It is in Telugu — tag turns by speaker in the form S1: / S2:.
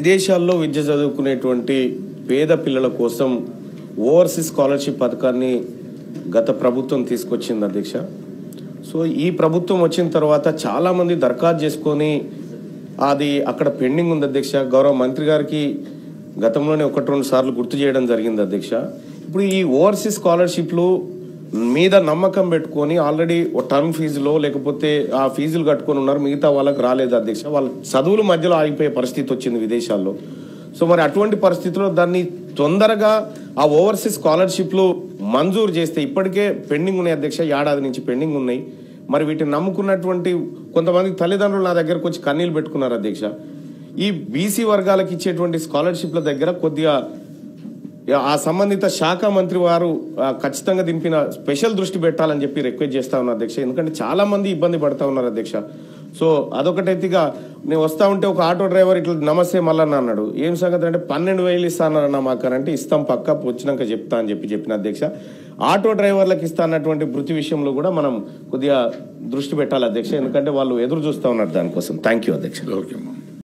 S1: విదేశాల్లో విద్య చదువుకునేటువంటి పేద పిల్లల కోసం ఓవర్సీస్ స్కాలర్షిప్ పథకాన్ని గత ప్రభుత్వం తీసుకొచ్చింది అధ్యక్ష. సో ఈ ప్రభుత్వం వచ్చిన తర్వాత చాలామంది దరఖాస్తు చేసుకొని అది అక్కడ పెండింగ్ ఉంది అధ్యక్ష. గౌరవ మంత్రి గారికి గతంలోనే 1-2 సార్లు గుర్తు చేయడం జరిగింది అధ్యక్ష. ఇప్పుడు ఈ ఓవర్సీస్ స్కాలర్షిప్లు మీద నమ్మకం పెట్టుకొని ఆల్రెడీ టర్మ్ ఫీజులో లేకపోతే ఆ ఫీజులు కట్టుకొని ఉన్నారు, మిగతా వాళ్ళకి రాలేదు అధ్యక్ష. వాళ్ళ చదువుల మధ్యలో ఆగిపోయే పరిస్థితి వచ్చింది విదేశాల్లో. సో మరి అటువంటి పరిస్థితుల్లో దాన్ని తొందరగా ఆ ఓవర్సీస్ స్కాలర్షిప్లు మంజూరు చేస్తే, ఇప్పటికే పెండింగ్ ఉన్నాయి అధ్యక్ష, ఏడాది నుంచి పెండింగ్ ఉన్నాయి. మరి వీటిని నమ్ముకున్నటువంటి కొంతమంది తల్లిదండ్రులు నా దగ్గరకు వచ్చి కన్నీళ్ళు పెట్టుకున్నారు అధ్యక్ష. ఈ బీసీ వర్గాలకు ఇచ్చేటువంటి స్కాలర్షిప్ల దగ్గర కొద్దిగా ఆ సంబంధిత శాఖ మంత్రి వారు ఖచ్చితంగా దీనిపైన స్పెషల్ దృష్టి పెట్టాలని చెప్పి రిక్వెస్ట్ చేస్తా ఉన్నారు అధ్యక్ష. ఎందుకంటే చాలా మంది ఇబ్బంది పడతా ఉన్నారు అధ్యక్ష. సో అదొకటైతేగా నేను వస్తా ఉంటే ఒక ఆటో డ్రైవర్ ఇట్లా నమస్తే మల్లన్న అన్నాడు. ఏం సంగతి అంటే 12,000 ఇస్తానన్నా మాకనంటే ఇస్తాం పక్క వచ్చినాక చెప్తా అని చెప్పిన అధ్యక్ష. ఆటో డ్రైవర్లకు ఇస్తా అన్నటువంటి వృత్తి విషయంలో కూడా మనం కొద్దిగా దృష్టి పెట్టాలి అధ్యక్ష, ఎందుకంటే వాళ్ళు ఎదురు చూస్తూ ఉన్నారు దానికోసం. థ్యాంక్ యూ అధ్యక్ష.
S2: ఓకే.